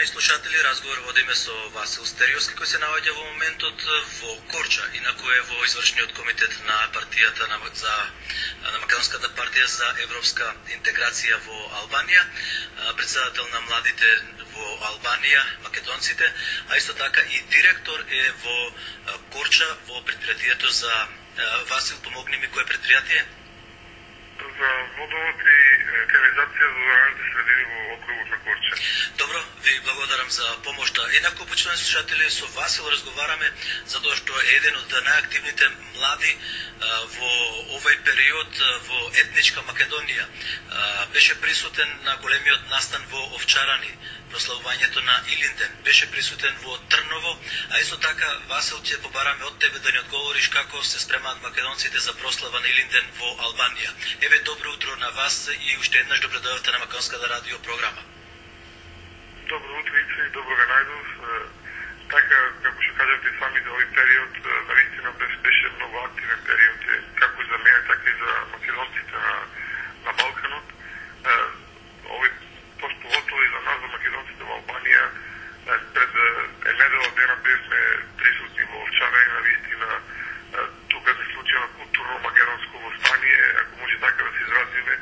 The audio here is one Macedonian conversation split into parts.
Почитувани слушатели, разговор водиме со Васил Стериовски, кој се наоѓа во моментот во Корча, инаку е во извршниот комитет на партијата на Македонската партија за европска интеграција во Албанија, председател на младите во Албанија, македонците, а исто така и директор е во Корча во предпријатието за Васил, помогни ми, кој предпријатие? За водовод и канализација за урбаните средини во округот на Корча. Добро, ви благодарам за помошта. Инаку, почитувани слушатели, со Васил разговараме затоа што е еден од најактивните млади во овој период во етничка Македонија. Беше присутен на големиот настан во Овчарани, прославувањето на Илинден, беше присутен во Трново, а исто така, Васил, ќе побараме од тебе да ни одговориш како се спремаат македонците за прослава на Илинден во Албанија. Еве, добро утро на вас и уште еднаш добро дојдовте на Македонската радио програма. Добро утро и добро га најдов. Така, како што кажавте сами, за овој период наистина беше многу активен период, како за мене, така и за македонците на Балканот. Овој поголутово и за нас, за македонците во Албанија, пред недела дена бевме присутни во Овчарани, навистина тука се случи на културно македонско востание, ако може така да се изразиме,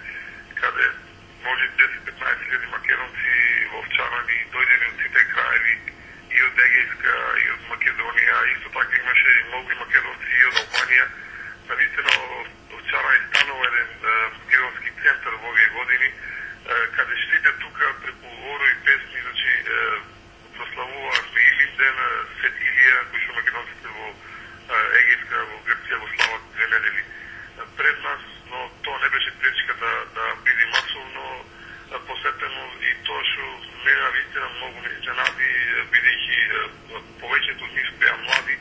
каде може 10-15 хиляди македонци во Овчарани дојдени од сите краеви, и од Егејска, и од Македонија, исто така имаше и многу македонци и од Албанија. Навистина Овчарани станува еден македонски центар во овие години, каде сите тука преку оро и песни, значи прославувавме Илинден, Свет Илија, кој што македонците во Егејска, во Грција го слават 2 недели пред нас, но тоа не беше пречка да биде масовно посетено и тоа што мене навистина многу ме изненади, бидејќи повеќето од нив беа млади,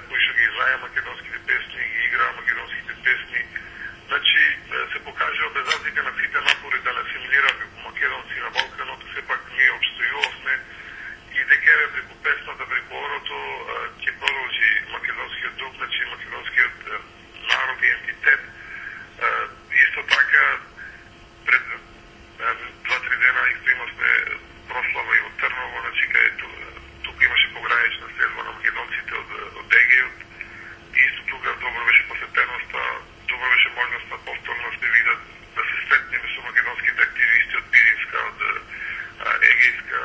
кои што ги знаеа македонските песни, ги играа македонските песни. Значи, се покажува без разлика на сите напори да не асимилираме како македонци на Балканот, сепак ние обстојувавме и дека преку песната, преку орото ќе продолжи македонскиот дух, значи македонскиот народ и ентитет. Исто така, пред 2-3 дена исто имавме прослава и во Трново, значи каде тука имаше погранична следба на македонците од Егејот. Исто тука добро беше посетеноста, добро беше можноста повторно да видат, да се сретнеме со македонските активисти од Пиринска, од Егејска,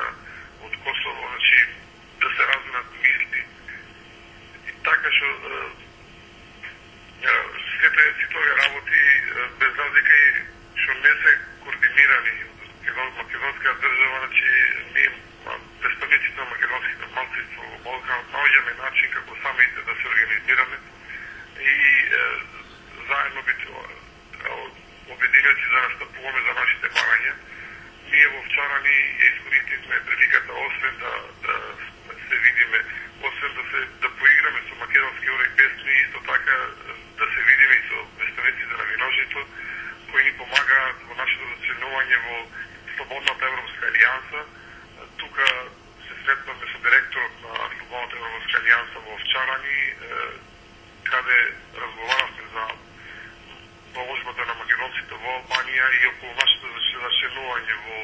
од Косово, значи да се разменат мисли. И така што сите овие работи, без разлика и што не се координирани македонска држава, значи ние представниците на македонските малцинства во Балкан наоѓаме начин како самите да се организираме и заедно бите обединети за настапуваме за нашите барања. Ние во Овчарани искористивме приликата, освен да се видиме, освен да поиграме со македонски ори песни, исто така да се видиме и со представниците на Виножито, кои ни помагаат во нашето зачленување во Слободната Европска алијанса. Тука се сретнавме со директорот на Слободната Европска алијанса во Овчарани, каде разговаравме за положбата на македонците во Албанија и околу нашето зачленување во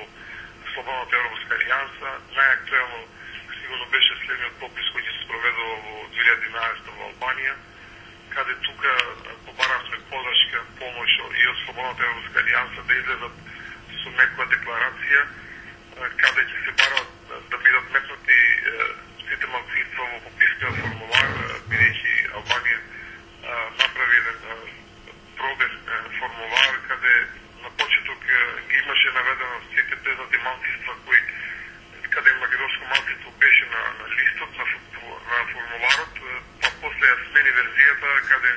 Слободната Европска алијанса. Најактуелно сигурно беше следниот попис кој ќе се спроведува во 2011 во Албанија, каде тука побаравме подршка, помош и од Слободната Европска алијанса да излезат со некоја декларација, каде ќе се барат да бидат метнати сите малцинства во попискиот формулар, бидејќи Албанија направи еден пробен формулар, каде на почеток ги имаше наведено сите признати малцинства каде македонско малцинство беше на листот, на формуларот, па после ја смени верзијата, каде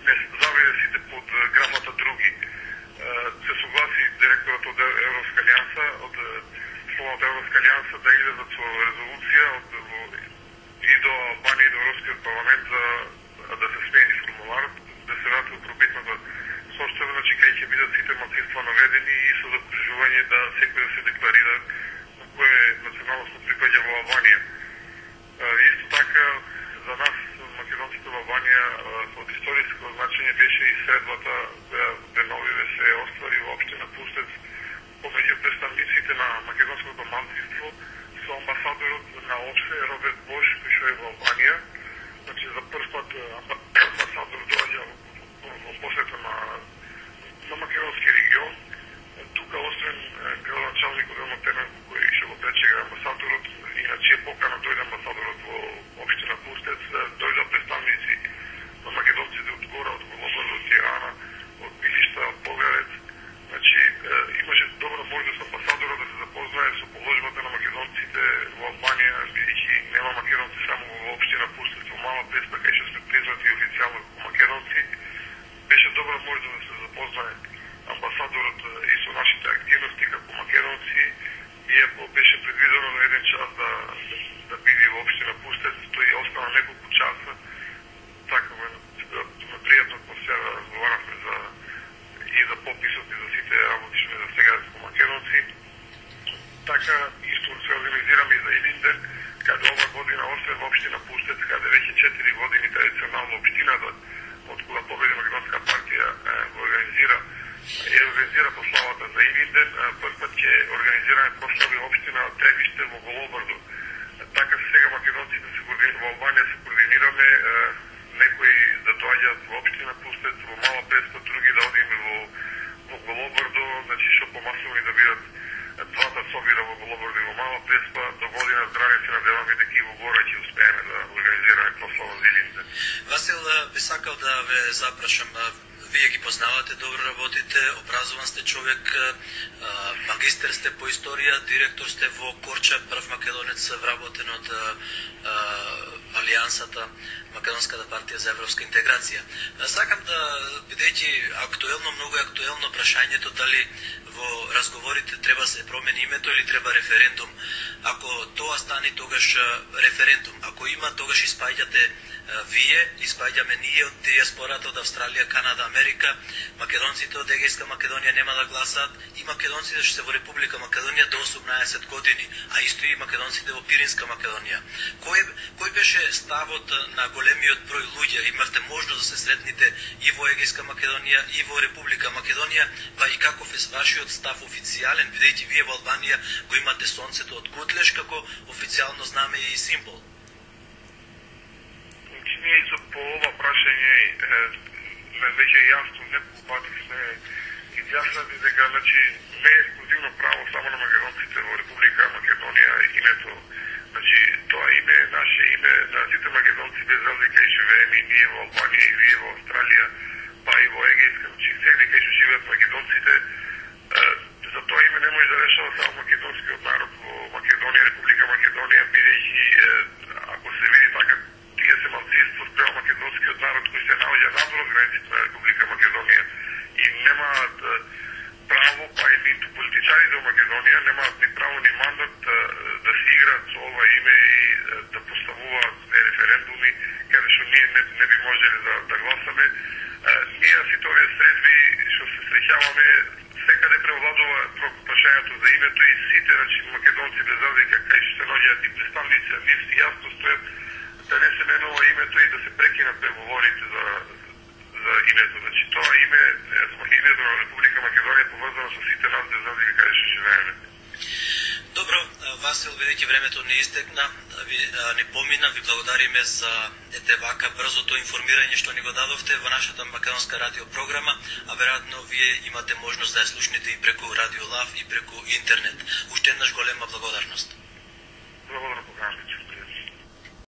не заведе сите под графата други. Се согласи директорот од Европска алијанса, од Слободната Европска алијанса да излезат со резолуција и до Албанија и до Европскиот парламент за да се смени формуларот, да се врати во пробитната состојба, значи кај ќе бидат сите малцинства наведени и со закружување да секој да се декларира на кое националност припаѓа во Албанија. Исто така, за нас, македонците во Албанија, од историско значење беше и средбата која Деновиве се оствари во општина Пустец помеѓу представниците на македонското малцинство на ОПСЕ Роберт Бош, кој што е во Албанија. Значи за прв пат амбасадор доаѓа во посета на македонски регион. Тука освен градоначалник Одено Терненко кој што го пречега амбасадорот, иначе е покана дојде амбасадорот во општина Пустец, дојде представници на македонците од гора, од Голобар, од Тирана, од Билишта, од Погревец. Значи имаше добра можност амбасадорот да се запознае со положбата на македонците во Албанија, бидејќи нема македонци само во општина Пустец, во Мала Преспа, кај што сме признати официјално како македонци. Беше добра можност да се запознае амбасадорот и со нашите активности како македонци, иако беше предвидено на еден час да биде во општина Пустец, тој остана неколку часа. Така на пријатна атмосфера разговаравме и за пописот и за сите работи што за сега како македонци. Така исто се организираме и за Илинден, каде ова година освен во општина Пустец, каде веќе 4 години традиционално општината од кога победи Македонска партија го организира прославата за Илинден, прв пат ќе организираме прослави општина Требиште во Голобарду. Така сега македонците во Албанија се координираме, некои да доаѓаат во општина Пустец, во Мала Преспа, други да одиме во Голобарду, значи што помасови да бидат двата собира во Голобарду и во Мала Преспа. До година здраве се надеваме дека и во гора ќе успееме да организираме прослава за Илинден. Васил, би сакал да ве запрашам, вие ги познавате, добро работите, образован сте човек, магистер сте по историја, директор сте во Корча, прв македонец вработен од Алијансата, Македонската партија за европска интеграција. Сакам да, бидејќи актуелно, многу актуелно прашањето дали во разговорите треба се промени името или треба референдум. Ако тоа стане, тогаш референдум. Ако има, тогаш испаѓате вие, испаѓаме ние од диаспората од Австралија, Канада, Америка, македонците од Егејска Македонија нема да гласаат и македонците што се во Република Македонија до 18 години, а исто и македонците во Пиринска Македонија. Кој беше ставот на големиот број луѓе? Имавте можност да се сретнете и во Егејска Македонија и во Република Македонија, па и каков е вашиот став официјален, бидејќи вие во Албанија го имате сонцето од Гутлеш како официјално знаме и символ. Ние за по ова прашање веќе јасно неколку пати сме изјаснати дека значи не е ексклузивно право само на македонците во Република Македонија името. Значи тоа име е наше име на сите македонци без разлика и живееме и ние во Албанија и вие во Австралија, па и во Егејска, значи секаде кај што живеат македонците. За тоа име не може да решава само македонскиот народ во Македонија, Република Македонија, бидејќи ако се види така тие се малцинство спрема македонскиот народ кој се наоѓа надвор од границите на Република Македонија и немаат право, па и ниту политичарите во Македонија немаат ни право ни мандат да се играат со ова име и да поставуваат референдуми каде што ние не би можеле да гласаме. Ние на сите овие средби што се среќаваме секаде превладува прашањето за името и сите македонци без разлика кај што се наоѓаат и представници нивни јасно стојат да не се менува името и да се прекинат преговорите за името. Значи тоа името на Република Македонија поврзано со сите нас без разлика каде што живееме. Добро, Васил, бидејќи времето не истекна, не помина, ви благодариме за вака брзото информирање што ни го дадовте во нашата македонска радиопрограма, а веројатно вие имате можност да ја слушнете и преку Радио Лав и преку интернет. Уште еднаш голема благодарност.